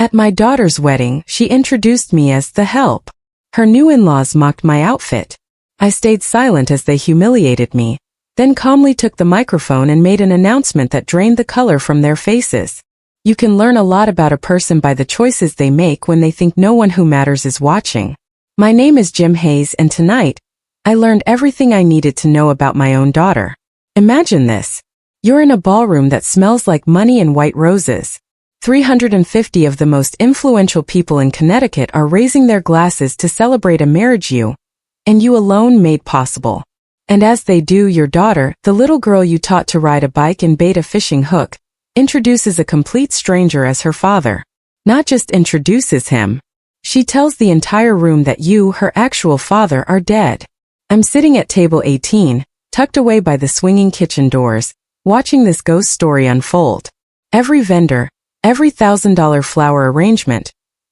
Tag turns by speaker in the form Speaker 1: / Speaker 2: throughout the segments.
Speaker 1: At my daughter's wedding, she introduced me as the help. Her new in-laws mocked my outfit. I stayed silent as they humiliated me, then calmly took the microphone and made an announcement that drained the color from their faces. You can learn a lot about a person by the choices they make when they think no one who matters is watching. My name is Jim Hayes, and tonight, I learned everything I needed to know about my own daughter. Imagine this. You're in a ballroom that smells like money and white roses. 350 of the most influential people in Connecticut are raising their glasses to celebrate a marriage you, and you alone, made possible. And as they do, your daughter, the little girl you taught to ride a bike and bait a fishing hook, introduces a complete stranger as her father. Not just introduces him. She tells the entire room that you, her actual father, are dead. I'm sitting at table 18, tucked away by the swinging kitchen doors, watching this ghost story unfold. Every vendor, every $1,000 flower arrangement,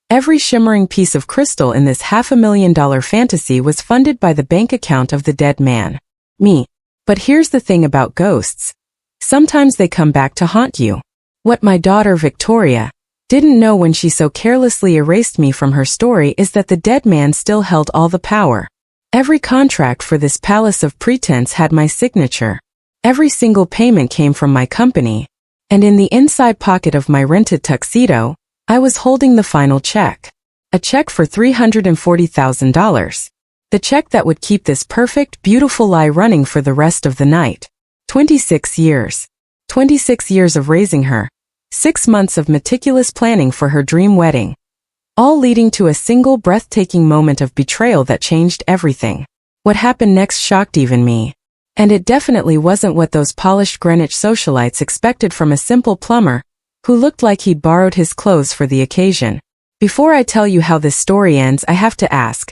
Speaker 1: every shimmering piece of crystal in this $500,000 fantasy was funded by the bank account of the dead man. Me. But here's the thing about ghosts. Sometimes they come back to haunt you. What my daughter Victoria didn't know when she so carelessly erased me from her story is that the dead man still held all the power. Every contract for this palace of pretense had my signature. Every single payment came from my company. And in the inside pocket of my rented tuxedo, I was holding the final check. A check for $340,000. The check that would keep this perfect, beautiful lie running for the rest of the night. 26 years. 26 years of raising her. 6 months of meticulous planning for her dream wedding. All leading to a single breathtaking moment of betrayal that changed everything. What happened next shocked even me. And it definitely wasn't what those polished Greenwich socialites expected from a simple plumber, who looked like he'd borrowed his clothes for the occasion. Before I tell you how this story ends, I have to ask,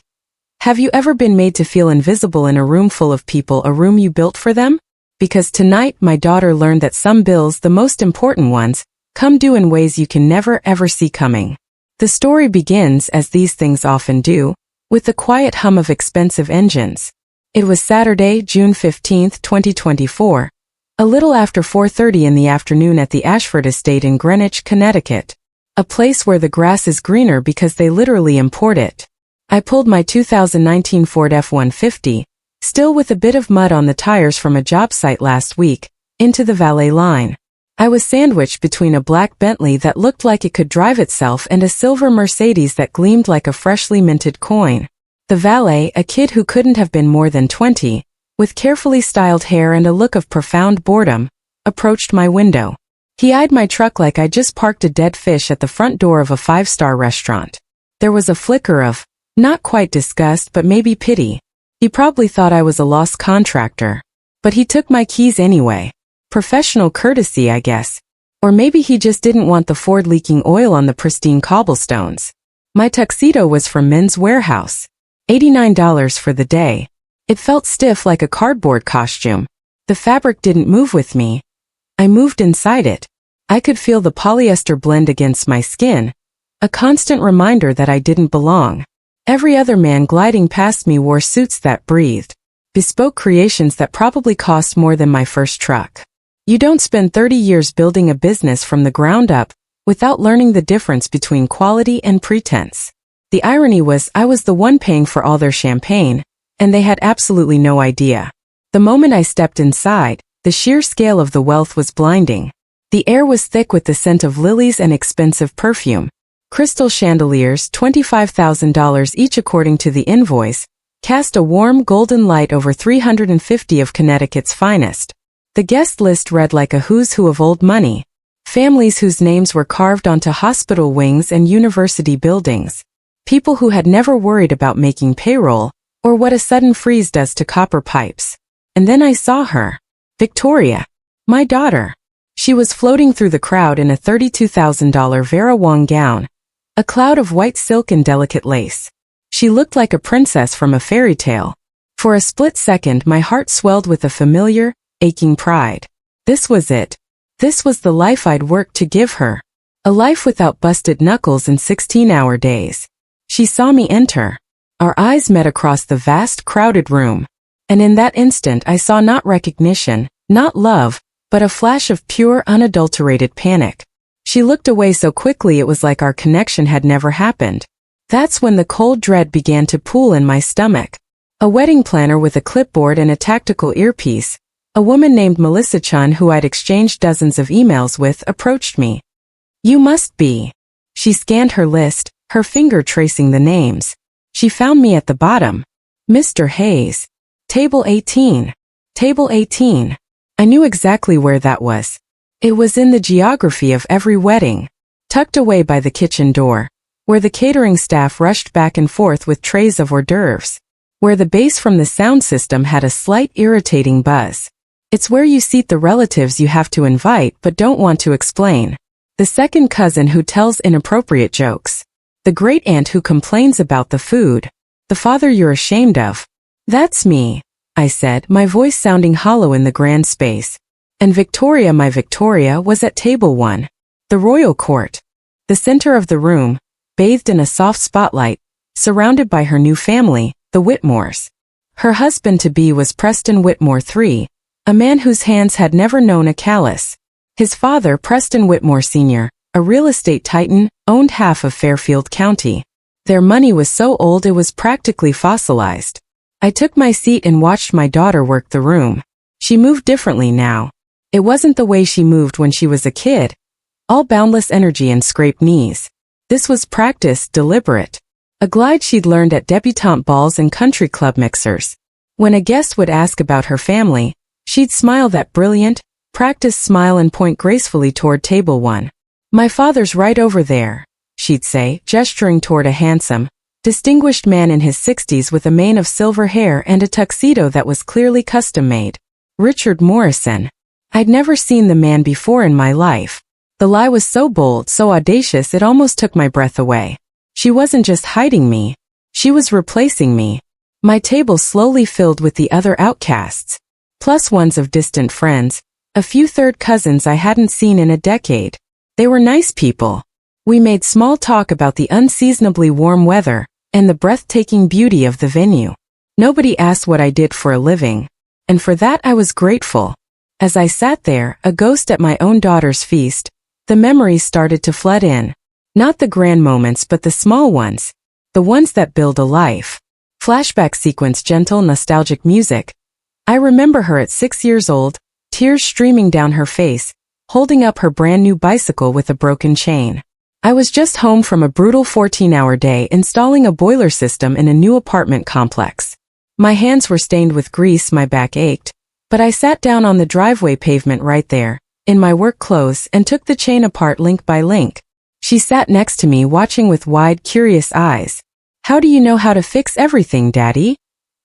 Speaker 1: have you ever been made to feel invisible in a room full of people, a room you built for them? Because tonight, my daughter learned that some bills, the most important ones, come due in ways you can never ever see coming. The story begins, as these things often do, with the quiet hum of expensive engines. It was Saturday, June 15, 2024, a little after 4:30 in the afternoon at the Ashford Estate in Greenwich, Connecticut. A place where the grass is greener because they literally import it. I pulled my 2019 Ford F-150, still with a bit of mud on the tires from a job site last week, into the valet line. I was sandwiched between a black Bentley that looked like it could drive itself and a silver Mercedes that gleamed like a freshly minted coin. The valet, a kid who couldn't have been more than 20, with carefully styled hair and a look of profound boredom, approached my window. He eyed my truck like I just parked a dead fish at the front door of a 5-star restaurant. There was a flicker of, not quite disgust but maybe pity. He probably thought I was a lost contractor. But he took my keys anyway. Professional courtesy, I guess. Or maybe he just didn't want the Ford leaking oil on the pristine cobblestones. My tuxedo was from Men's Warehouse. $89 for the day. It felt stiff like a cardboard costume. The fabric didn't move with me. I moved inside it. I could feel the polyester blend against my skin, a constant reminder that I didn't belong. Every other man gliding past me wore suits that breathed. Bespoke creations that probably cost more than my first truck. You don't spend 30 years building a business from the ground up without learning the difference between quality and pretense. The irony was I was the one paying for all their champagne, and they had absolutely no idea. The moment I stepped inside, the sheer scale of the wealth was blinding. The air was thick with the scent of lilies and expensive perfume. Crystal chandeliers, $25,000 each according to the invoice, cast a warm golden light over 350 of Connecticut's finest. The guest list read like a who's who of old money. Families whose names were carved onto hospital wings and university buildings. People who had never worried about making payroll, or what a sudden freeze does to copper pipes. And then I saw her. Victoria. My daughter. She was floating through the crowd in a $32,000 Vera Wang gown, a cloud of white silk and delicate lace. She looked like a princess from a fairy tale. For a split second my heart swelled with a familiar, aching pride. This was it. This was the life I'd worked to give her. A life without busted knuckles and 16-hour days. She saw me enter. Our eyes met across the vast, crowded room. And in that instant I saw not recognition, not love, but a flash of pure, unadulterated panic. She looked away so quickly it was like our connection had never happened. That's when the cold dread began to pool in my stomach. A wedding planner with a clipboard and a tactical earpiece, a woman named Melissa Chun who I'd exchanged dozens of emails with, approached me. You must be. She scanned her list, her finger tracing the names. She found me at the bottom. Mr. Hayes. Table 18. Table 18. I knew exactly where that was. It was in the geography of every wedding, tucked away by the kitchen door, where the catering staff rushed back and forth with trays of hors d'oeuvres, where the bass from the sound system had a slight irritating buzz. It's where you seat the relatives you have to invite but don't want to explain. The second cousin who tells inappropriate jokes. The great aunt who complains about the food. The father you're ashamed of. That's me, I said, my voice sounding hollow in the grand space. And Victoria, my Victoria, was at table 1. The royal court. The center of the room, bathed in a soft spotlight, surrounded by her new family, the Whitmores. Her husband-to-be was Preston Whitmore III, a man whose hands had never known a callus. His father, Preston Whitmore Sr., a real estate titan, owned half of Fairfield County. Their money was so old it was practically fossilized. I took my seat and watched my daughter work the room. She moved differently now. It wasn't the way she moved when she was a kid. All boundless energy and scraped knees. This was practiced, deliberate. A glide she'd learned at debutante balls and country club mixers. When a guest would ask about her family, she'd smile that brilliant, practiced smile and point gracefully toward table 1. My father's right over there, she'd say, gesturing toward a handsome, distinguished man in his 60s with a mane of silver hair and a tuxedo that was clearly custom-made. Richard Morrison. I'd never seen the man before in my life. The lie was so bold, so audacious it almost took my breath away. She wasn't just hiding me. She was replacing me. My table slowly filled with the other outcasts. Plus ones of distant friends, a few third cousins I hadn't seen in a decade. They were nice people. We made small talk about the unseasonably warm weather and the breathtaking beauty of the venue. Nobody asked what I did for a living, and for that I was grateful. As I sat there, a ghost at my own daughter's feast, the memories started to flood in. Not the grand moments but the small ones. The ones that build a life. Flashback sequence, gentle, nostalgic music. I remember her at 6 years old, tears streaming down her face, holding up her brand new bicycle with a broken chain. I was just home from a brutal 14-hour day installing a boiler system in a new apartment complex. My hands were stained with grease, my back ached, but I sat down on the driveway pavement right there, in my work clothes, and took the chain apart link by link. She sat next to me watching with wide, curious eyes. How do you know how to fix everything, Daddy?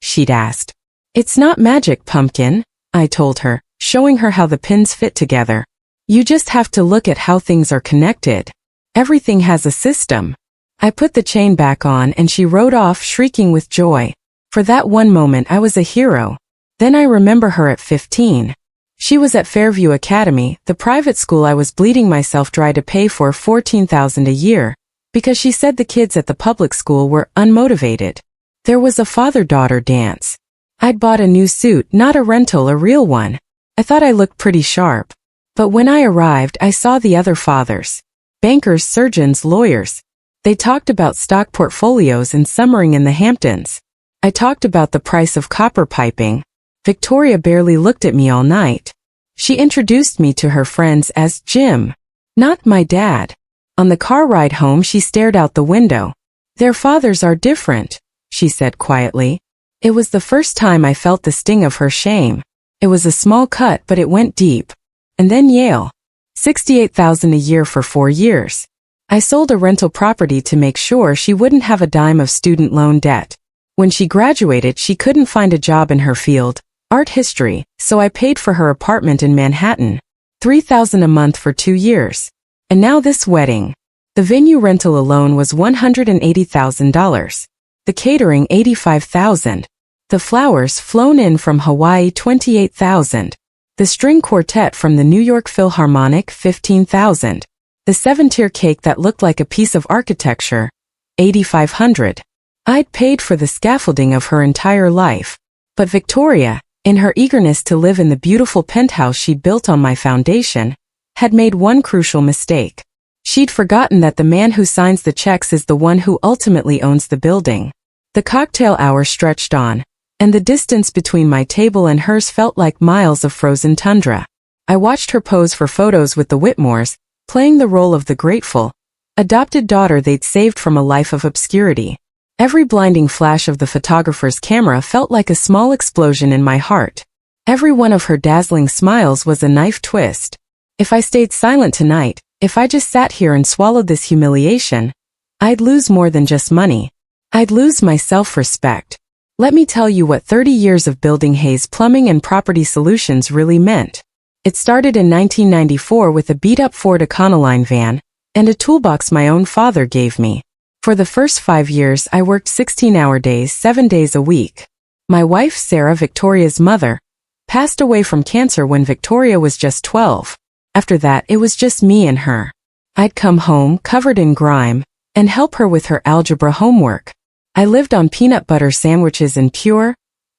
Speaker 1: She'd asked. It's not magic, pumpkin, I told her, showing her how the pins fit together. You just have to look at how things are connected. Everything has a system. I put the chain back on and she rode off shrieking with joy. For that one moment I was a hero. Then I remember her at 15. She was at Fairview Academy, the private school I was bleeding myself dry to pay for $14,000 a year, because she said the kids at the public school were unmotivated. There was a father-daughter dance. I'd bought a new suit, not a rental, a real one. I thought I looked pretty sharp. But when I arrived I saw the other fathers. Bankers, surgeons, lawyers. They talked about stock portfolios and summering in the Hamptons. I talked about the price of copper piping. Victoria barely looked at me all night. She introduced me to her friends as Jim, not my dad. On the car ride home she stared out the window. Their fathers are different, she said quietly. It was the first time I felt the sting of her shame. It was a small cut but it went deep. And then Yale. $68,000 a year for 4 years. I sold a rental property to make sure she wouldn't have a dime of student loan debt. When she graduated she couldn't find a job in her field, art history, so I paid for her apartment in Manhattan. $3,000 a month for 2 years. And now this wedding. The venue rental alone was $180,000. The catering $85,000. The flowers flown in from Hawaii $28,000. The string quartet from the New York Philharmonic $15,000. The 7-tier cake that looked like a piece of architecture $8,500. I'd paid for the scaffolding of her entire life. But Victoria, in her eagerness to live in the beautiful penthouse she built on my foundation, had made one crucial mistake. She'd forgotten that the man who signs the checks is the one who ultimately owns the building. The cocktail hour stretched on, and the distance between my table and hers felt like miles of frozen tundra. I watched her pose for photos with the Whitmores, playing the role of the grateful, adopted daughter they'd saved from a life of obscurity. Every blinding flash of the photographer's camera felt like a small explosion in my heart. Every one of her dazzling smiles was a knife twist. If I stayed silent tonight, if I just sat here and swallowed this humiliation, I'd lose more than just money. I'd lose my self-respect. Let me tell you what 30 years of building Hayes Plumbing and Property Solutions really meant. It started in 1994 with a beat-up Ford Econoline van and a toolbox my own father gave me. For the first 5 years, I worked 16-hour days, 7 days a week. My wife, Sarah, Victoria's mother, passed away from cancer when Victoria was just 12. After that, it was just me and her. I'd come home, covered in grime, and help her with her algebra homework. I lived on peanut butter sandwiches and pure,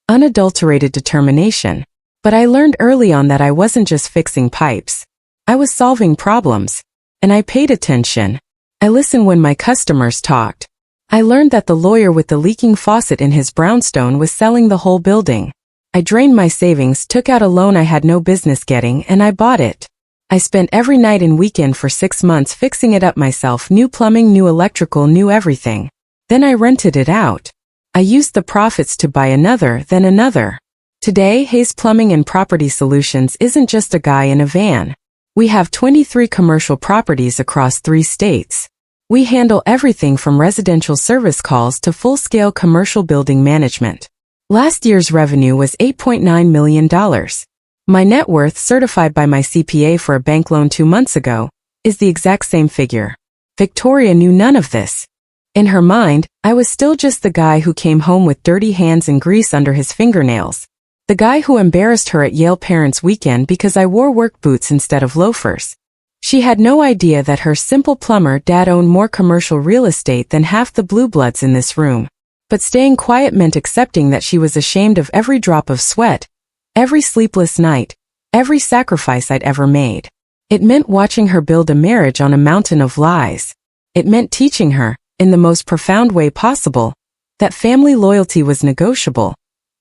Speaker 1: unadulterated determination. But I learned early on that I wasn't just fixing pipes. I was solving problems. And I paid attention. I listened when my customers talked. I learned that the lawyer with the leaking faucet in his brownstone was selling the whole building. I drained my savings, took out a loan I had no business getting, and I bought it. I spent every night and weekend for 6 months fixing it up myself, new plumbing, new electrical, new everything. Then I rented it out. I used the profits to buy another, then another. Today, Hayes Plumbing and Property Solutions isn't just a guy in a van. We have 23 commercial properties across 3 states. We handle everything from residential service calls to full-scale commercial building management. Last year's revenue was $8.9 million. My net worth, certified by my CPA for a bank loan 2 months ago, is the exact same figure. Victoria knew none of this. In her mind, I was still just the guy who came home with dirty hands and grease under his fingernails. The guy who embarrassed her at Yale Parents' Weekend because I wore work boots instead of loafers. She had no idea that her simple plumber dad owned more commercial real estate than half the blue bloods in this room. But staying quiet meant accepting that she was ashamed of every drop of sweat, every sleepless night, every sacrifice I'd ever made. It meant watching her build a marriage on a mountain of lies. It meant teaching her, in the most profound way possible, that family loyalty was negotiable,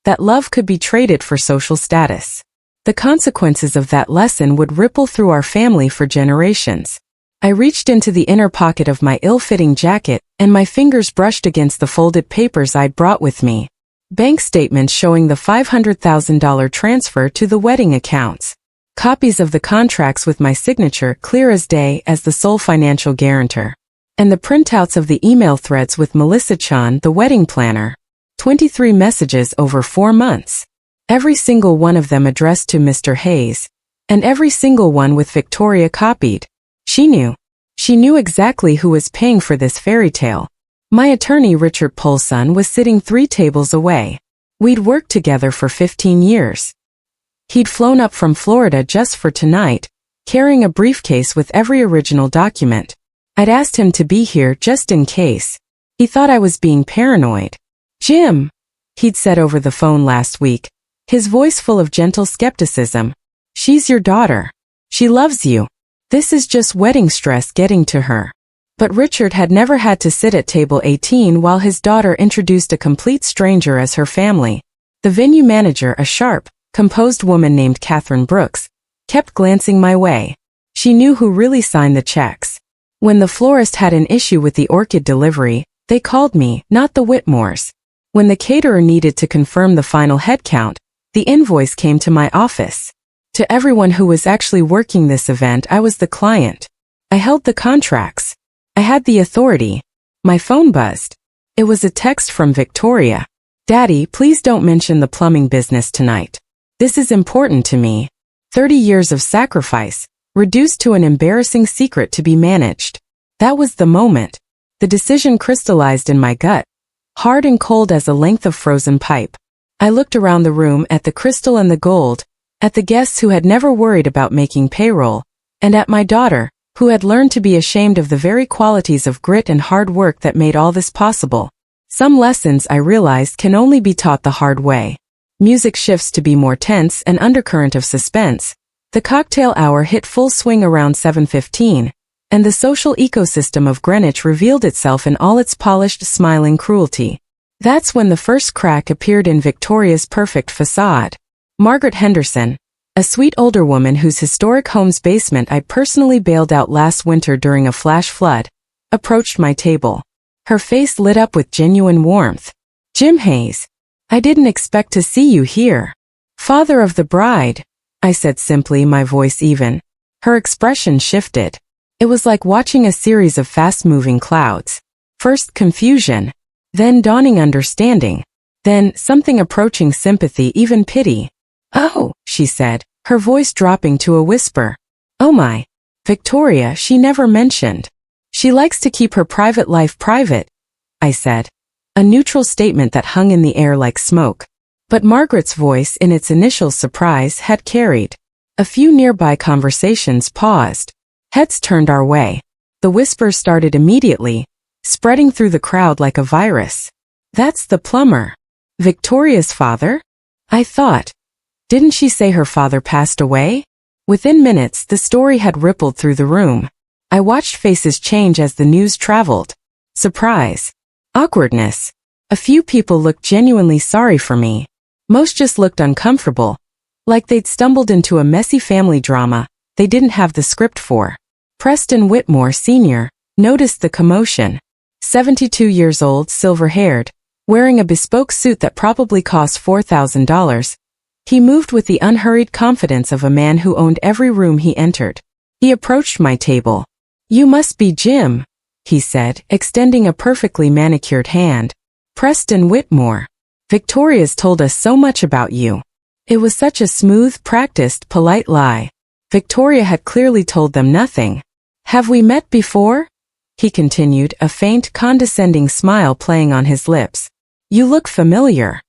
Speaker 1: that love could be traded for social status. The consequences of that lesson would ripple through our family for generations. I reached into the inner pocket of my ill-fitting jacket, and my fingers brushed against the folded papers I'd brought with me. Bank statements showing the $500,000 transfer to the wedding accounts. Copies of the contracts with my signature clear as day as the sole financial guarantor. And the printouts of the email threads with Melissa Chan, the wedding planner. 23 messages over 4 months. Every single one of them addressed to Mr. Hayes, and every single one with Victoria copied. She knew. She knew exactly who was paying for this fairy tale. My attorney Richard Polson was sitting 3 tables away. We'd worked together for 15 years. He'd flown up from Florida just for tonight, carrying a briefcase with every original document. I'd asked him to be here just in case. He thought I was being paranoid. "Jim," he'd said over the phone last week, his voice full of gentle skepticism. "She's your daughter. She loves you. This is just wedding stress getting to her." But Richard had never had to sit at table 18 while his daughter introduced a complete stranger as her family. The venue manager, a sharp, composed woman named Catherine Brooks, kept glancing my way. She knew who really signed the checks. When the florist had an issue with the orchid delivery, they called me, not the Whitmores. When the caterer needed to confirm the final head count, the invoice came to my office. To everyone who was actually working this event, I was the client. I held the contracts. I had the authority. My phone buzzed. It was a text from Victoria. "Daddy, please don't mention the plumbing business tonight. This is important to me." 30 years of sacrifice, reduced to an embarrassing secret to be managed. That was the moment. The decision crystallized in my gut, hard and cold as a length of frozen pipe. I looked around the room at the crystal and the gold, at the guests who had never worried about making payroll, and at my daughter, who had learned to be ashamed of the very qualities of grit and hard work that made all this possible. Some lessons, I realized, can only be taught the hard way. Music shifts to be more tense, an undercurrent of suspense. The cocktail hour hit full swing around 7:15, and the social ecosystem of Greenwich revealed itself in all its polished, smiling cruelty. That's when the first crack appeared in Victoria's perfect facade. Margaret Henderson, a sweet older woman whose historic home's basement I personally bailed out last winter during a flash flood, approached my table. Her face lit up with genuine warmth. "Jim Hayes, I didn't expect to see you here." "Father of the bride," I said simply, my voice even. Her expression shifted. It was like watching a series of fast-moving clouds. First confusion, then dawning understanding, then something approaching sympathy, even pity. "Oh," she said, her voice dropping to a whisper. "Oh my. Victoria, she never mentioned. She likes to keep her private life private," I said. A neutral statement that hung in the air like smoke. But Margaret's voice, in its initial surprise, had carried. A few nearby conversations paused. Heads turned our way. The whispers started immediately, spreading through the crowd like a virus. "That's the plumber. Victoria's father?" I thought. Didn't she say her father passed away? Within minutes, the story had rippled through the room. I watched faces change as the news traveled. Surprise. Awkwardness. A few people looked genuinely sorry for me. Most just looked uncomfortable, like they'd stumbled into a messy family drama they didn't have the script for. Preston Whitmore, Sr., noticed the commotion. 72 years old, silver-haired, wearing a bespoke suit that probably cost $4,000. He moved with the unhurried confidence of a man who owned every room he entered. He approached my table. "You must be Jim," he said, extending a perfectly manicured hand. "Preston Whitmore. Victoria's told us so much about you." It was such a smooth, practiced, polite lie. Victoria had clearly told them nothing. "Have we met before?" he continued, a faint, condescending smile playing on his lips. "You look familiar."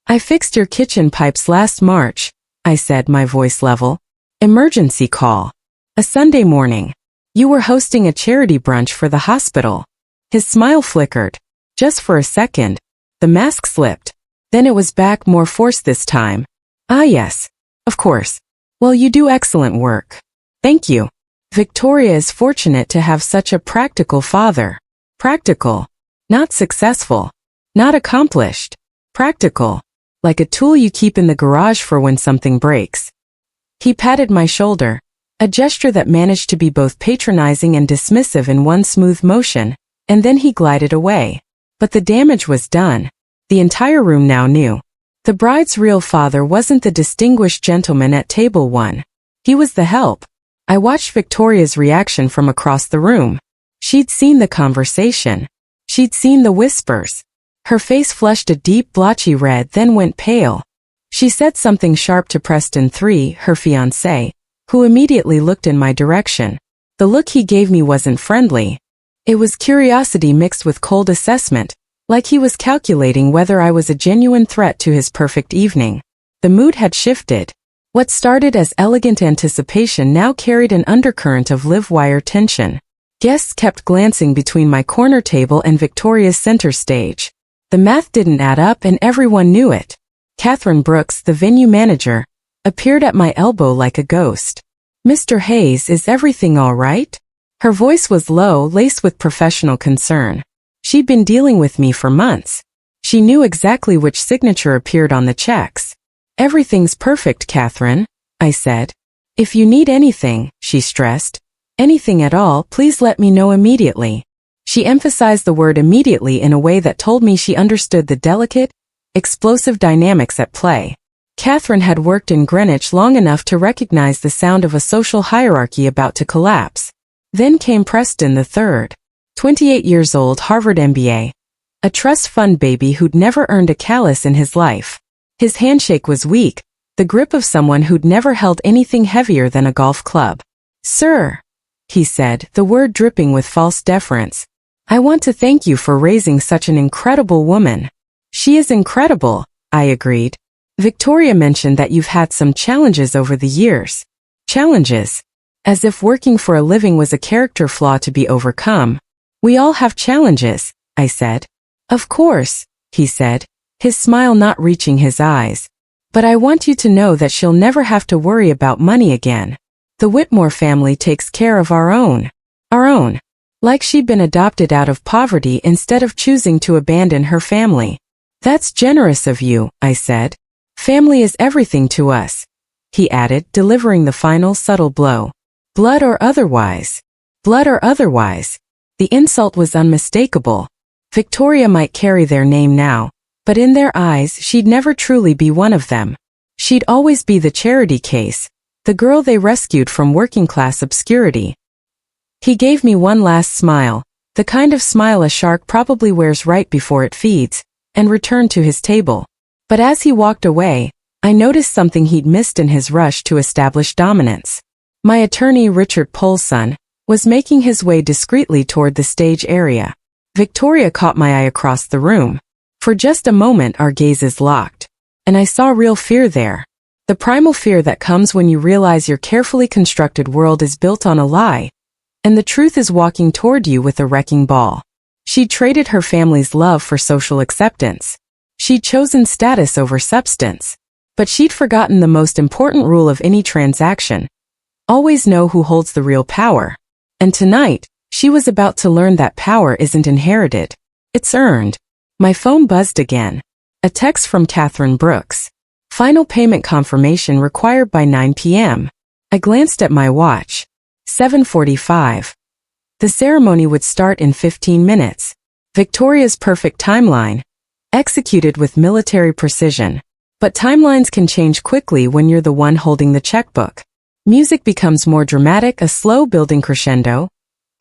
Speaker 1: "I fixed your kitchen pipes last March," I said, my voice level. "Emergency call. A Sunday morning. You were hosting a charity brunch for the hospital." His smile flickered. Just for a second. The mask slipped. Then it was back, more force this time. "Ah yes. Of course. Well, you do excellent work. Thank you. Victoria is fortunate to have such a practical father." Practical. Not successful. Not accomplished. Practical. Like a tool you keep in the garage for when something breaks. He patted my shoulder, a gesture that managed to be both patronizing and dismissive in one smooth motion, and then he glided away. But the damage was done. The entire room now knew. The bride's real father wasn't the distinguished gentleman at table 1. He was the help. I watched Victoria's reaction from across the room. She'd seen the conversation. She'd seen the whispers. Her face flushed a deep, blotchy red, then went pale. She said something sharp to Preston 3, her fiancé, who immediately looked in my direction. The look he gave me wasn't friendly. It was curiosity mixed with cold assessment, like he was calculating whether I was a genuine threat to his perfect evening. The mood had shifted. What started as elegant anticipation now carried an undercurrent of live-wire tension. Guests kept glancing between my corner table and Victoria's center stage. The math didn't add up and everyone knew it. Catherine Brooks, the venue manager, appeared at my elbow like a ghost. "Mr. Hayes, is everything all right?" Her voice was low, laced with professional concern. She'd been dealing with me for months. She knew exactly which signature appeared on the checks. "Everything's perfect, Catherine," I said. "If you need anything," she stressed, "anything at all, please let me know immediately." She emphasized the word immediately in a way that told me she understood the delicate, explosive dynamics at play. Catherine had worked in Greenwich long enough to recognize the sound of a social hierarchy about to collapse. Then came Preston III. 28 years old, Harvard MBA. A trust fund baby who'd never earned a callus in his life. His handshake was weak, the grip of someone who'd never held anything heavier than a golf club. "Sir," he said, the word dripping with false deference, "I want to thank you for raising such an incredible woman." "She is incredible," I agreed. "Victoria mentioned that you've had some challenges over the years." Challenges? As if working for a living was a character flaw to be overcome. "We all have challenges," I said. "Of course," he said, his smile not reaching his eyes. "But I want you to know that she'll never have to worry about money again. The Whitmore family takes care of our own." Our own. Like she'd been adopted out of poverty instead of choosing to abandon her family. That's generous of you, I said. Family is everything to us, he added, delivering the final subtle blow. Blood or otherwise. Blood or otherwise. The insult was unmistakable. Victoria might carry their name now, but in their eyes she'd never truly be one of them. She'd always be the charity case, the girl they rescued from working-class obscurity. He gave me one last smile, the kind of smile a shark probably wears right before it feeds, and returned to his table. But as he walked away, I noticed something he'd missed in his rush to establish dominance. My attorney, Richard Poulson, was making his way discreetly toward the stage area. Victoria caught my eye across the room. For just a moment our gazes locked, and I saw real fear there. The primal fear that comes when you realize your carefully constructed world is built on a lie, and the truth is walking toward you with a wrecking ball. She'd traded her family's love for social acceptance. She'd chosen status over substance. But she'd forgotten the most important rule of any transaction. Always know who holds the real power. And tonight, she was about to learn that power isn't inherited. It's earned. My phone buzzed again. A text from Catherine Brooks. Final payment confirmation required by 9 p.m. I glanced at my watch. 7:45. The ceremony would start in 15 minutes. Victoria's perfect timeline. Executed with military precision. But timelines can change quickly when you're the one holding the checkbook. Music becomes more dramatic, a slow building crescendo.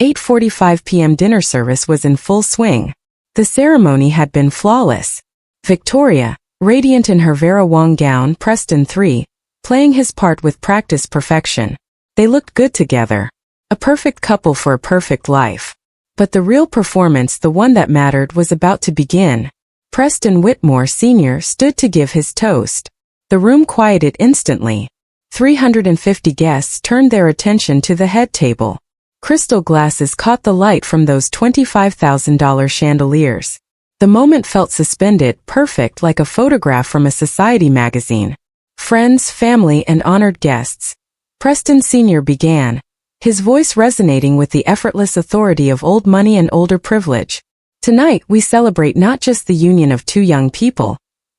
Speaker 1: 8:45 p.m. dinner service was in full swing. The ceremony had been flawless. Victoria, radiant in her Vera Wang gown, Preston III, playing his part with practiced perfection. They looked good together. A perfect couple for a perfect life. But the real performance, the one that mattered, was about to begin. Preston Whitmore Sr. stood to give his toast. The room quieted instantly. 350 guests turned their attention to the head table. Crystal glasses caught the light from those $25,000 chandeliers. The moment felt suspended, perfect, like a photograph from a society magazine. Friends, family, and honored guests. Preston Sr. began, his voice resonating with the effortless authority of old money and older privilege. Tonight we celebrate not just the union of two young people,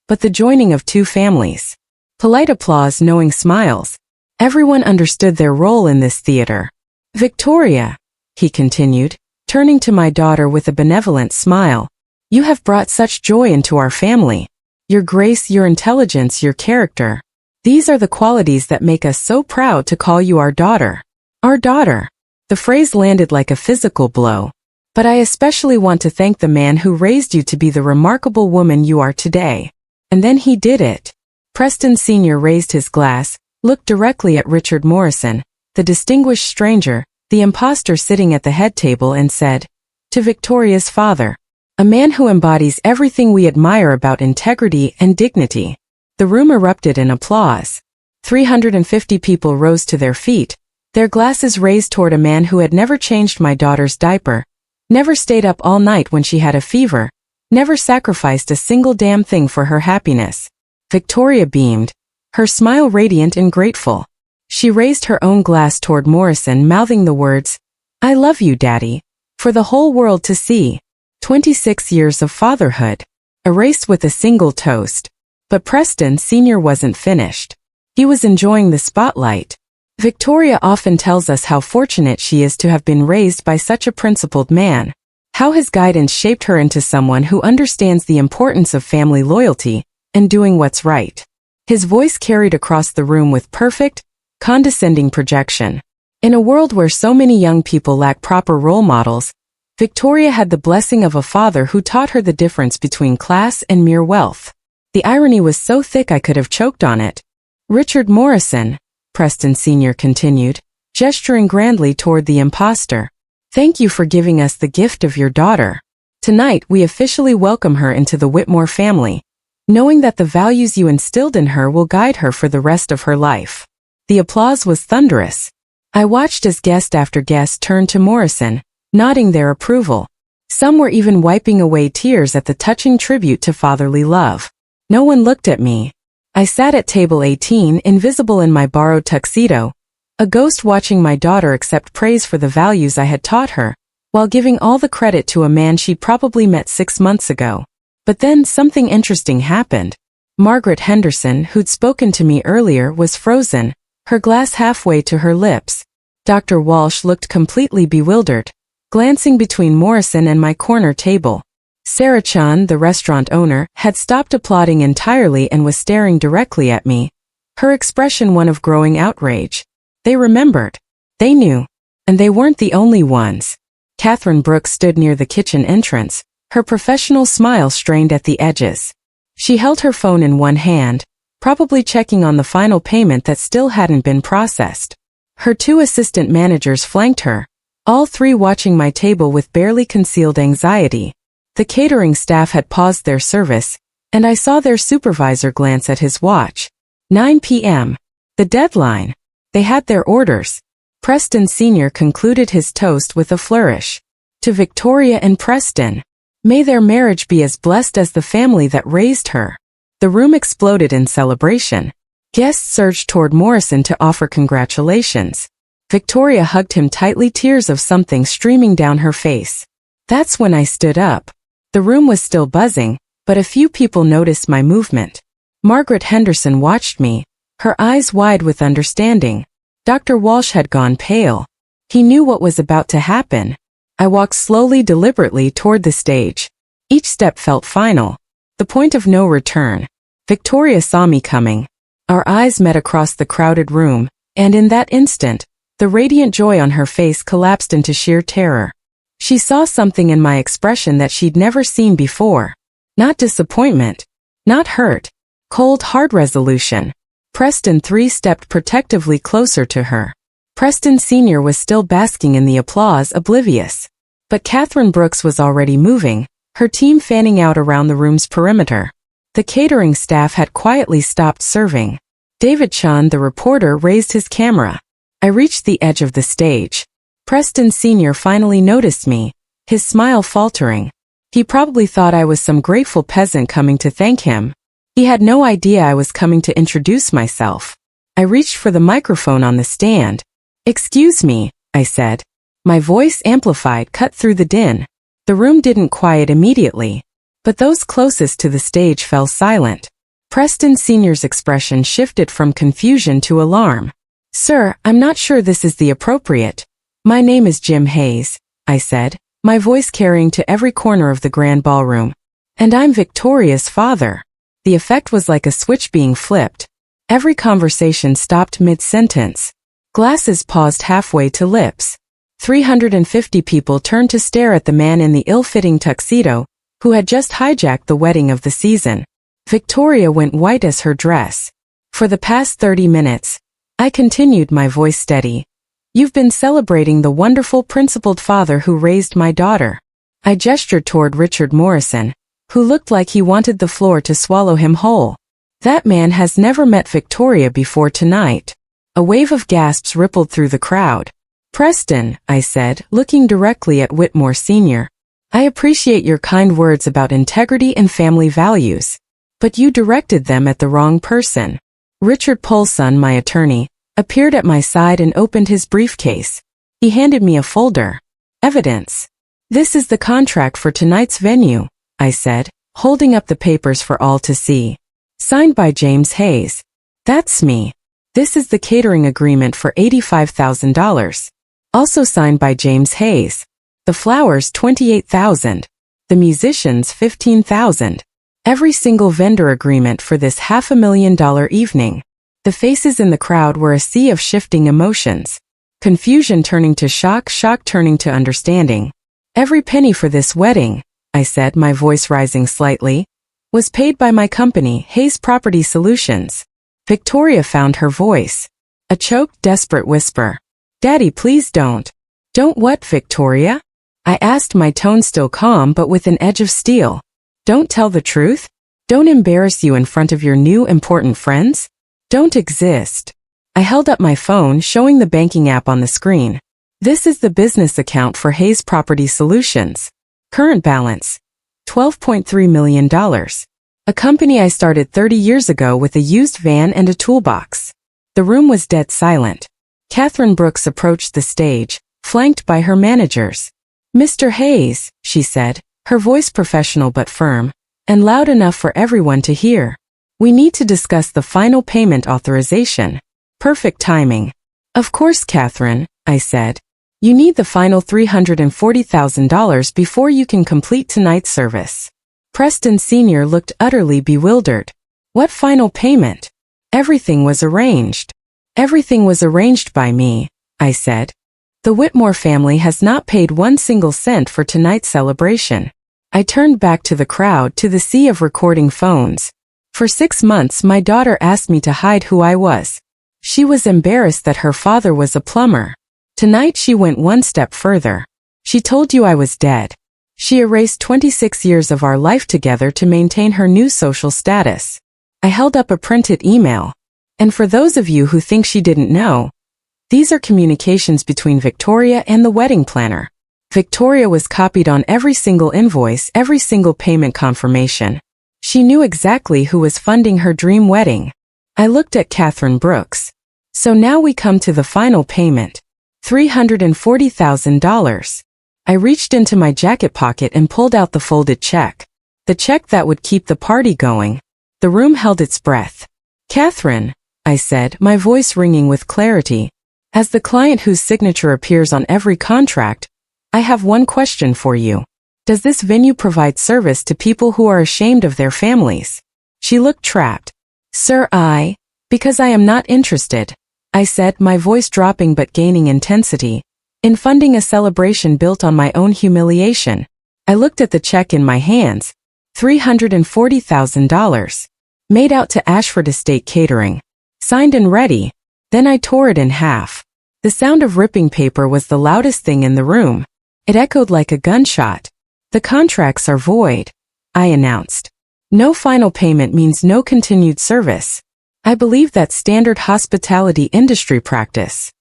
Speaker 1: but the joining of two families. Polite applause, knowing smiles. Everyone understood their role in this theater. Victoria, he continued, turning to my daughter with a benevolent smile, you have brought such joy into our family. Your grace, your intelligence, your character. These are the qualities that make us so proud to call you our daughter. Our daughter. The phrase landed like a physical blow. But I especially want to thank the man who raised you to be the remarkable woman you are today. And then he did it. Preston Sr. raised his glass, looked directly at Richard Morrison, the distinguished stranger, the imposter sitting at the head table, and said, to Victoria's father, a man who embodies everything we admire about integrity and dignity. The room erupted in applause. 350 people rose to their feet, their glasses raised toward a man who had never changed my daughter's diaper, never stayed up all night when she had a fever, never sacrificed a single damn thing for her happiness. Victoria beamed, her smile radiant and grateful. She raised her own glass toward Morrison, mouthing the words, I love you, Daddy, for the whole world to see. 26 years of fatherhood, erased with a single toast. But Preston Sr. wasn't finished. He was enjoying the spotlight. Victoria often tells us how fortunate she is to have been raised by such a principled man, how his guidance shaped her into someone who understands the importance of family loyalty and doing what's right. His voice carried across the room with perfect, condescending projection. In a world where so many young people lack proper role models, Victoria had the blessing of a father who taught her the difference between class and mere wealth. The irony was so thick I could have choked on it. Richard Morrison, Preston Sr. continued, gesturing grandly toward the imposter. Thank you for giving us the gift of your daughter. Tonight we officially welcome her into the Whitmore family, knowing that the values you instilled in her will guide her for the rest of her life. The applause was thunderous. I watched as guest after guest turned to Morrison, nodding their approval. Some were even wiping away tears at the touching tribute to fatherly love. No one looked at me. I sat at table 18, invisible in my borrowed tuxedo, A ghost watching my daughter accept praise for the values I had taught her, while giving all the credit to a man she'd probably met 6 months ago. But then something interesting happened. Margaret Henderson, who'd spoken to me earlier, was frozen, her glass halfway to her lips. Dr. Walsh looked completely bewildered, glancing between Morrison and my corner table. Sarah Chan, the restaurant owner, had stopped applauding entirely and was staring directly at me, her expression one of growing outrage. They remembered. They knew. And they weren't the only ones. Catherine Brooks stood near the kitchen entrance, her professional smile strained at the edges. She held her phone in one hand, probably checking on the final payment that still hadn't been processed. Her 2 assistant managers flanked her, all 3 watching my table with barely concealed anxiety. The catering staff had paused their service, and I saw their supervisor glance at his watch. 9 p.m. The deadline. They had their orders. Preston Sr. concluded his toast with a flourish. To Victoria and Preston. May their marriage be as blessed as the family that raised her. The room exploded in celebration. Guests surged toward Morrison to offer congratulations. Victoria hugged him tightly, tears of something streaming down her face. That's when I stood up. The room was still buzzing, but a few people noticed my movement. Margaret Henderson watched me, her eyes wide with understanding. Dr. Walsh had gone pale. He knew what was about to happen. I walked slowly, deliberately toward the stage. Each step felt final. The point of no return. Victoria saw me coming. Our eyes met across the crowded room, and in that instant, the radiant joy on her face collapsed into sheer terror. She saw something in my expression that she'd never seen before. Not disappointment. Not hurt. Cold, hard resolution. Preston 3 stepped protectively closer to her. Preston Sr. was still basking in the applause, oblivious. But Catherine Brooks was already moving, her team fanning out around the room's perimeter. The catering staff had quietly stopped serving. David Chan, the reporter, raised his camera. I reached the edge of the stage. Preston Sr. finally noticed me, his smile faltering. He probably thought I was some grateful peasant coming to thank him. He had no idea I was coming to introduce myself. I reached for the microphone on the stand. "Excuse me," I said. My voice, amplified, cut through the din. The room didn't quiet immediately, but those closest to the stage fell silent. Preston Sr.'s expression shifted from confusion to alarm. "Sir, I'm not sure this is the appropriate. My name is Jim Hayes," I said, my voice carrying to every corner of the grand ballroom. "And I'm Victoria's father." The effect was like a switch being flipped. Every conversation stopped mid-sentence. Glasses paused halfway to lips. 350 people turned to stare at the man in the ill-fitting tuxedo, who had just hijacked the wedding of the season. Victoria went white as her dress. "For the past 30 minutes, I continued, my voice steady. You've been celebrating the wonderful principled father who raised my daughter." I gestured toward Richard Morrison, who looked like he wanted the floor to swallow him whole. That man has never met Victoria before tonight. A wave of gasps rippled through the crowd. "Preston," I said, looking directly at Whitmore Sr., "I appreciate your kind words about integrity and family values. But you directed them at the wrong person." Richard Polson, my attorney, appeared at my side and opened his briefcase. He handed me a folder. "Evidence. This is the contract for tonight's venue," I said, holding up the papers for all to see. "Signed by James Hayes." "That's me." "This is the catering agreement for $85,000. Also signed by James Hayes. The flowers $28,000. The musicians $15,000. Every single vendor agreement for this $500,000 evening." The faces in the crowd were a sea of shifting emotions. Confusion turning to shock, shock turning to understanding. "Every penny for this wedding," I said, my voice rising slightly, "was paid by my company, Hayes Property Solutions." Victoria found her voice. A choked, desperate whisper. "Daddy, please don't." "Don't what, Victoria?" I asked, my tone still calm but with an edge of steel. "Don't tell the truth? Don't embarrass you in front of your new important friends? Don't exist." I held up my phone, showing the banking app on the screen. "This is the business account for Hayes Property Solutions. Current balance, $12.3 million. A company I started 30 years ago with a used van and a toolbox." The room was dead silent. Catherine Brooks approached the stage, flanked by her managers. "Mr. Hayes," she said, her voice professional but firm, and loud enough for everyone to hear. "We need to discuss the final payment authorization." Perfect timing. "Of course, Catherine," I said. "You need the final $340,000 before you can complete tonight's service." Preston Sr. looked utterly bewildered. "What final payment?" "Everything was arranged." "Everything was arranged by me," I said. "The Whitmore family has not paid one single cent for tonight's celebration." I turned back to the crowd, to the sea of recording phones. For 6 months my daughter asked me to hide who I was. She was embarrassed that her father was a plumber. Tonight she went one step further. She told you I was dead. She erased 26 years of our life together to maintain her new social status. I held up a printed email. And for those of you who think she didn't know, these are communications between Victoria and the wedding planner. Victoria was copied on every single invoice, every single payment confirmation. She knew exactly who was funding her dream wedding. I looked at Catherine Brooks. "So now we come to the final payment. $340,000. I reached into my jacket pocket and pulled out the folded check. The check that would keep the party going. The room held its breath. "Catherine," I said, my voice ringing with clarity, "as the client whose signature appears on every contract, I have one question for you. Does this venue provide service to people who are ashamed of their families?" She looked trapped. "Sir, because I am not interested," I said, my voice dropping but gaining intensity, "in funding a celebration built on my own humiliation." I looked at the check in my hands. $340,000. Made out to Ashford Estate Catering. Signed and ready. Then I tore it in half. The sound of ripping paper was the loudest thing in the room. It echoed like a gunshot. "The contracts are void," I announced. "No final payment means no continued service. I believe that's standard hospitality industry practice."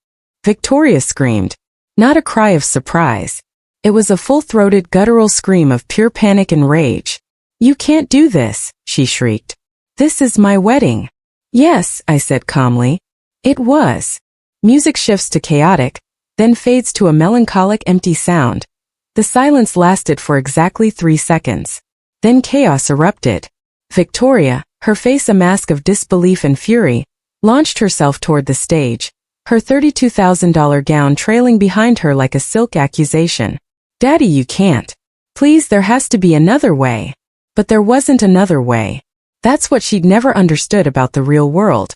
Speaker 1: Victoria screamed. Not a cry of surprise. It was a full-throated guttural scream of pure panic and rage. "You can't do this," she shrieked. "This is my wedding." "Yes," I said calmly. "It was." Music shifts to chaotic, then fades to a melancholic empty sound. The silence lasted for exactly 3 seconds. Then chaos erupted. Victoria, her face a mask of disbelief and fury, launched herself toward the stage, her $32,000 gown trailing behind her like a silk accusation. "Daddy, you can't. Please, there has to be another way." But there wasn't another way. That's what she'd never understood about the real world.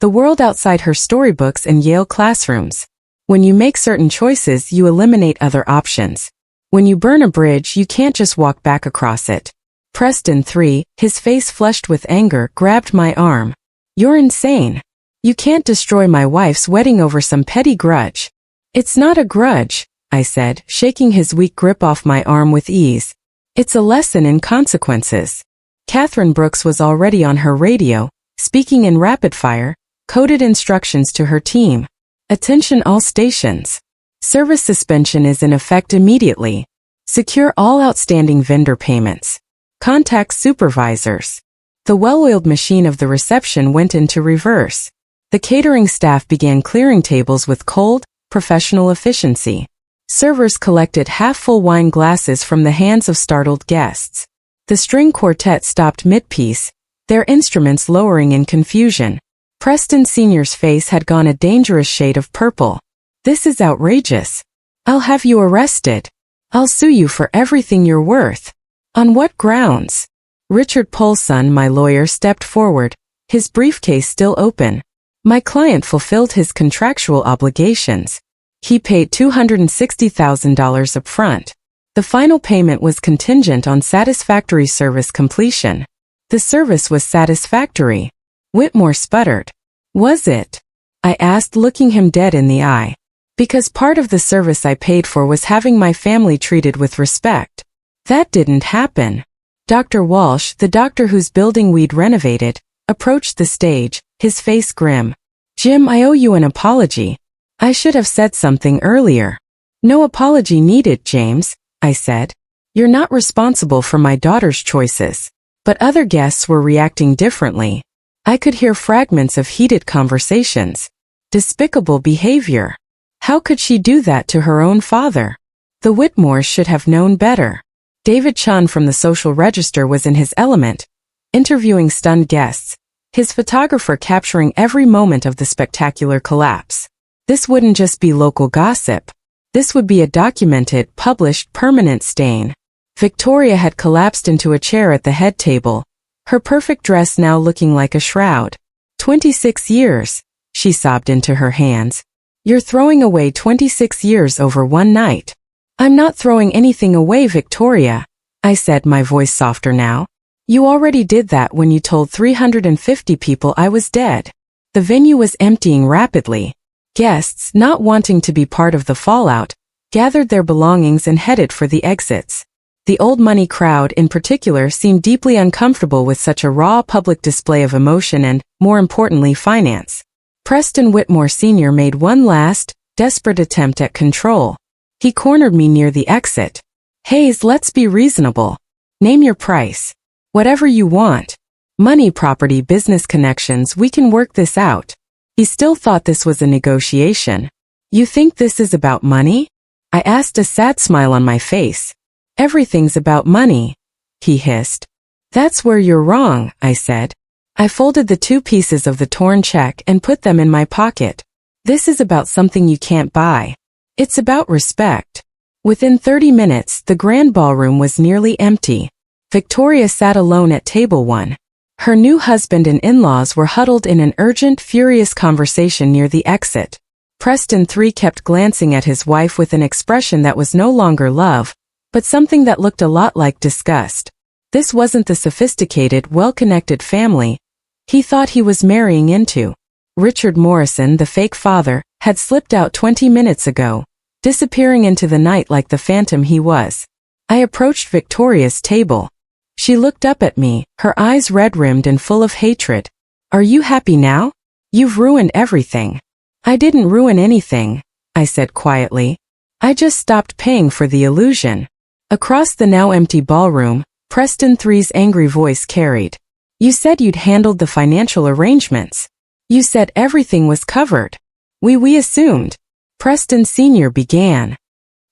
Speaker 1: The world outside her storybooks and Yale classrooms. When you make certain choices, you eliminate other options. When you burn a bridge, you can't just walk back across it. Preston, 3, his face flushed with anger, grabbed my arm. "You're insane. You can't destroy my wife's wedding over some petty grudge." "It's not a grudge," I said, shaking his weak grip off my arm with ease. "It's a lesson in consequences." Catherine Brooks was already on her radio, speaking in rapid-fire, coded instructions to her team. "Attention all stations. Service suspension is in effect immediately. Secure all outstanding vendor payments. Contact supervisors." The well-oiled machine of the reception went into reverse. The catering staff began clearing tables with cold, professional efficiency. Servers collected half-full wine glasses from the hands of startled guests. The string quartet stopped mid-piece, their instruments lowering in confusion. Preston Sr.'s face had gone a dangerous shade of purple. "This is outrageous. I'll have you arrested. I'll sue you for everything you're worth." "On what grounds?" Richard Polson, my lawyer, stepped forward, his briefcase still open. "My client fulfilled his contractual obligations. He paid $260,000 up front. The final payment was contingent on satisfactory service completion." The service was satisfactory. Whitmore sputtered. "Was it?" I asked, looking him dead in the eye. "Because part of the service I paid for was having my family treated with respect. That didn't happen." Dr. Walsh, the doctor whose building we'd renovated, approached the stage, his face grim. "Jim, I owe you an apology. I should have said something earlier." "No apology needed, James," I said. "You're not responsible for my daughter's choices." But other guests were reacting differently. I could hear fragments of heated conversations. Despicable behavior. How could she do that to her own father? The Whitmores should have known better. David Chun from the social register was in his element, interviewing stunned guests, his photographer capturing every moment of the spectacular collapse. This wouldn't just be local gossip. This would be a documented, published, permanent stain. Victoria had collapsed into a chair at the head table, her perfect dress now looking like a shroud. 26 years, she sobbed into her hands. You're throwing away 26 years over one night. I'm not throwing anything away, Victoria, I said, my voice softer now. You already did that when you told 350 people I was dead. The venue was emptying rapidly. Guests, not wanting to be part of the fallout, gathered their belongings and headed for the exits. The old money crowd in particular seemed deeply uncomfortable with such a raw public display of emotion and, more importantly, finance. Preston Whitmore Sr. made one last, desperate attempt at control. He cornered me near the exit. Hayes, let's be reasonable. Name your price. Whatever you want. Money, property, business connections, we can work this out. He still thought this was a negotiation. You think this is about money? I asked, a sad smile on my face. Everything's about money, he hissed. That's where you're wrong, I said. I folded the two pieces of the torn check and put them in my pocket. This is about something you can't buy. It's about respect. Within 30 minutes, the grand ballroom was nearly empty. Victoria sat alone at table 1. Her new husband and in-laws were huddled in an urgent, furious conversation near the exit. Preston III kept glancing at his wife with an expression that was no longer love, but something that looked a lot like disgust. This wasn't the sophisticated, well-connected family he thought he was marrying into. Richard Morrison, the fake father, had slipped out 20 minutes ago, disappearing into the night like the phantom he was. I approached Victoria's table. She looked up at me, her eyes red-rimmed and full of hatred. Are you happy now? You've ruined everything. I didn't ruin anything, I said quietly. I just stopped paying for the illusion. Across the now empty ballroom, Preston III's angry voice carried. You said you'd handled the financial arrangements. You said everything was covered. We assumed. Preston Sr. began.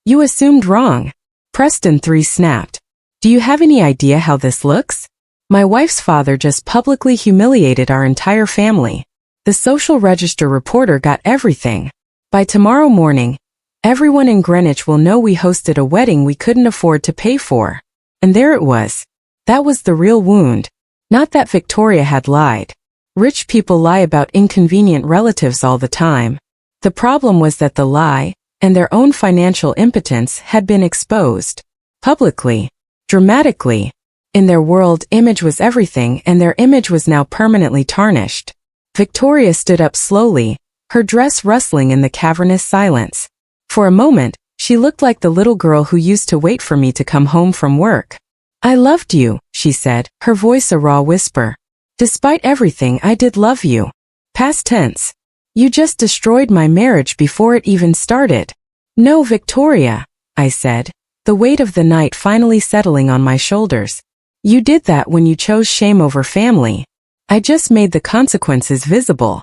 Speaker 1: You assumed wrong. Preston III snapped. Do you have any idea how this looks? My wife's father just publicly humiliated our entire family. The social register reporter got everything. By tomorrow morning, everyone in Greenwich will know we hosted a wedding we couldn't afford to pay for. And there it was. That was the real wound. Not that Victoria had lied. Rich people lie about inconvenient relatives all the time. The problem was that the lie, and their own financial impotence, had been exposed. Publicly. Dramatically. In their world, image was everything, and their image was now permanently tarnished. Victoria stood up slowly, her dress rustling in the cavernous silence. For a moment, she looked like the little girl who used to wait for me to come home from work. I loved you, she said, her voice a raw whisper. Despite everything, I did love you. Past tense. You just destroyed my marriage before it even started. No, Victoria, I said, the weight of the night finally settling on my shoulders. You did that when you chose shame over family. I just made the consequences visible.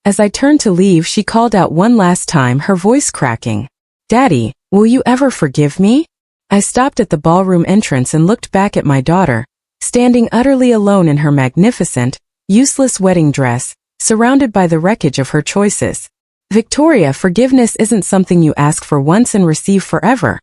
Speaker 1: As I turned to leave, she called out one last time, her voice cracking. Daddy, will you ever forgive me? I stopped at the ballroom entrance and looked back at my daughter, standing utterly alone in her magnificent, useless wedding dress, surrounded by the wreckage of her choices. Victoria, forgiveness isn't something you ask for once and receive forever,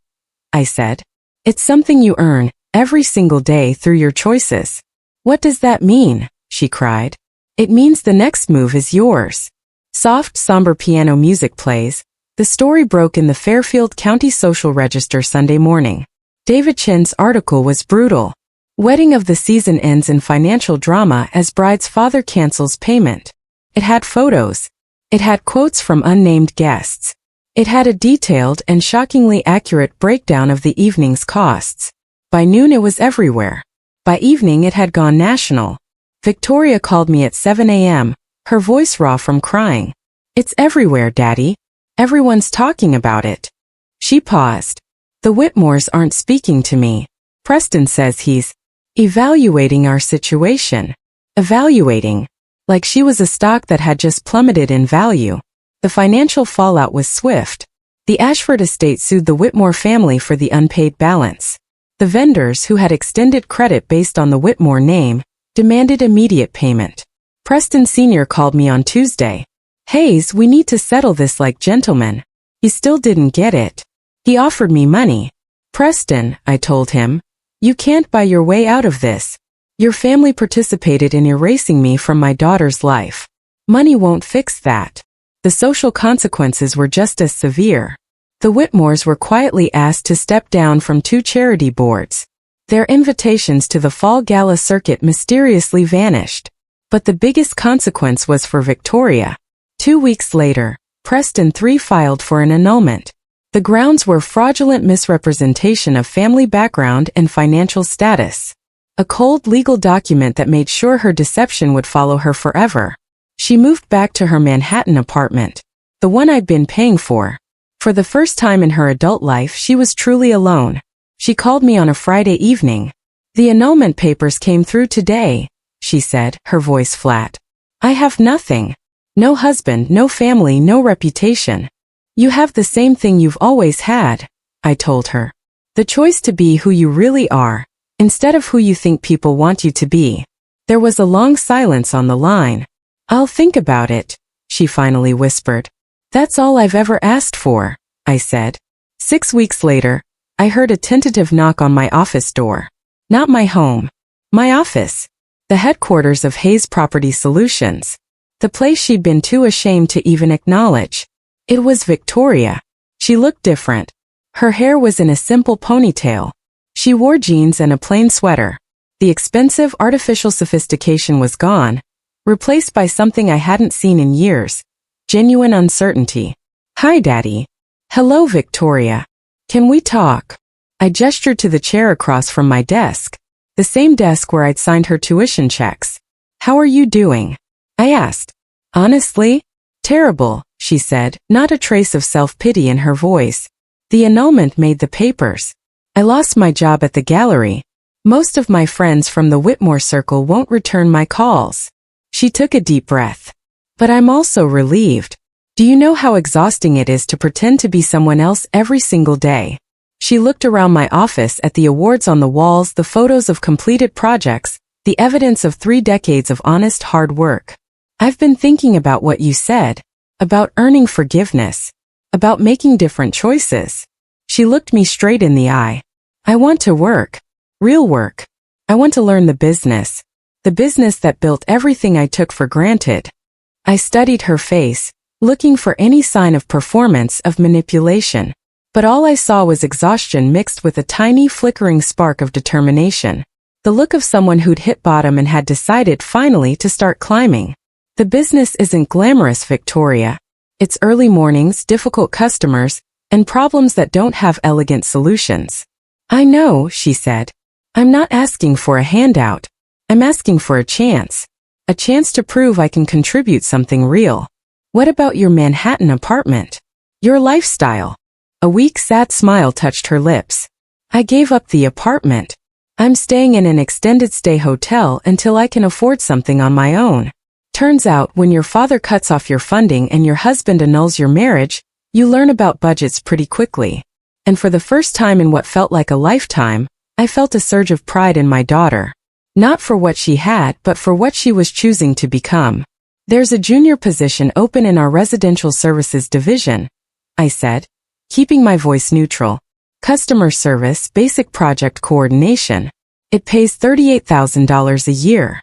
Speaker 1: I said. It's something you earn, every single day through your choices. What does that mean? She cried. It means the next move is yours. Soft, somber piano music plays. The story broke in the Fairfield County Social Register Sunday morning. David Chin's article was brutal. Wedding of the season ends in financial drama as bride's father cancels payment. It had photos. It had quotes from unnamed guests. It had a detailed and shockingly accurate breakdown of the evening's costs. By noon it was everywhere. By evening it had gone national. Victoria called me at 7 a.m., her voice raw from crying. It's everywhere, Daddy. Everyone's talking about it. She paused. The Whitmores aren't speaking to me. Preston says he's evaluating our situation. Evaluating. Like she was a stock that had just plummeted in value. The financial fallout was swift. The Ashford estate sued the Whitmore family for the unpaid balance. The vendors, who had extended credit based on the Whitmore name, demanded immediate payment. Preston Sr. called me on Tuesday. "Hayes, we need to settle this like gentlemen." He still didn't get it. He offered me money. "Preston," I told him, "you can't buy your way out of this. Your family participated in erasing me from my daughter's life. Money won't fix that." The social consequences were just as severe. The Whitmores were quietly asked to step down from 2 charity boards. Their invitations to the fall gala circuit mysteriously vanished. But the biggest consequence was for Victoria. 2 weeks later, Preston III filed for an annulment. The grounds were fraudulent misrepresentation of family background and financial status. A cold legal document that made sure her deception would follow her forever. She moved back to her Manhattan apartment, the one I'd been paying for. For the first time in her adult life, she was truly alone. She called me on a Friday evening. "The annulment papers came through today," she said, her voice flat. "I have nothing. No husband, no family, no reputation." "You have the same thing you've always had," I told her. "The choice to be who you really are, instead of who you think people want you to be." There was a long silence on the line. "I'll think about it," she finally whispered. "That's all I've ever asked for," I said. 6 weeks later, I heard a tentative knock on my office door. Not my home. My office. The headquarters of Hayes Property Solutions. The place she'd been too ashamed to even acknowledge. It was Victoria. She looked different. Her hair was in a simple ponytail. She wore jeans and a plain sweater. The expensive artificial sophistication was gone, replaced by something I hadn't seen in years. Genuine uncertainty. "Hi, Daddy." "Hello, Victoria. Can we talk?" I gestured to the chair across from my desk, the same desk where I'd signed her tuition checks. "How are you doing?" I asked. "Honestly? Terrible," she said, not a trace of self-pity in her voice. "The annulment made the papers. I lost my job at the gallery. Most of my friends from the Whitmore circle won't return my calls." She took a deep breath. "But I'm also relieved. Do you know how exhausting it is to pretend to be someone else every single day?" She looked around my office at the awards on the walls, the photos of completed projects, the evidence of 3 decades of honest hard work. "I've been thinking about what you said, about earning forgiveness, about making different choices." She looked me straight in the eye. "I want to work. Real work. I want to learn the business that built everything I took for granted." I studied her face, looking for any sign of performance, of manipulation. But all I saw was exhaustion mixed with a tiny flickering spark of determination. The look of someone who'd hit bottom and had decided finally to start climbing. "The business isn't glamorous, Victoria. It's early mornings, difficult customers, and problems that don't have elegant solutions." "I know," she said. "I'm not asking for a handout. I'm asking for a chance. A chance to prove I can contribute something real." "What about your Manhattan apartment? Your lifestyle?" A weak, sad smile touched her lips. "I gave up the apartment. I'm staying in an extended stay hotel until I can afford something on my own. Turns out, when your father cuts off your funding and your husband annuls your marriage, you learn about budgets pretty quickly. And for the first time in what felt like a lifetime, I felt a surge of pride in my daughter. Not for what she had, but for what she was choosing to become. "There's a junior position open in our residential services division," I said, keeping my voice neutral. "Customer service, basic project coordination. It pays $38,000 a year."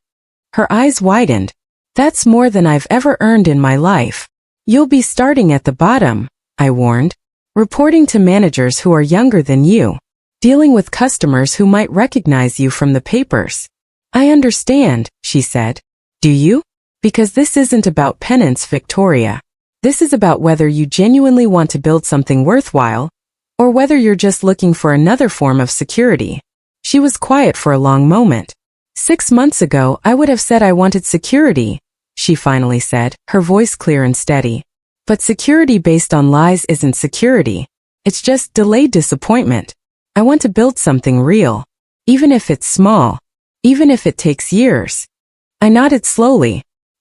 Speaker 1: Her eyes widened. "That's more than I've ever earned in my life." "You'll be starting at the bottom," I warned. "Reporting to managers who are younger than you. Dealing with customers who might recognize you from the papers." "I understand," she said. "Do you? Because this isn't about penance, Victoria. This is about whether you genuinely want to build something worthwhile, or whether you're just looking for another form of security." She was quiet for a long moment. 6 months ago, I would have said I wanted security, she finally said, her voice clear and steady. "But security based on lies isn't security. It's just delayed disappointment. I want to build something real. Even if it's small. Even if it takes years." I nodded slowly.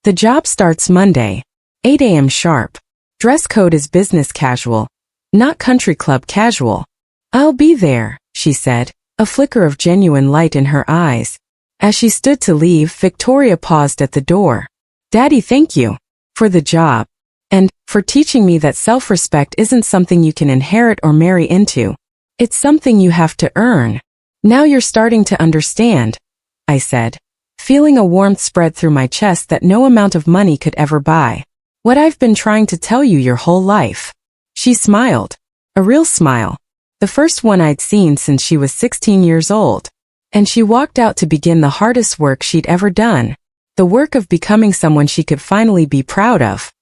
Speaker 1: "The job starts Monday. 8 a.m. sharp. Dress code is business casual, not country club casual. I'll be there, she said, a flicker of genuine light in her eyes. As she stood to leave, Victoria paused at the door. Daddy, thank you for the job and for teaching me that self-respect isn't something you can inherit or marry into. It's something you have to earn. Now you're starting to understand, I said, feeling a warmth spread through my chest that no amount of money could ever buy. What I've been trying to tell you your whole life. She smiled. A real smile. The first one I'd seen since she was 16 years old. And she walked out to begin the hardest work she'd ever done. The work of becoming someone she could finally be proud of.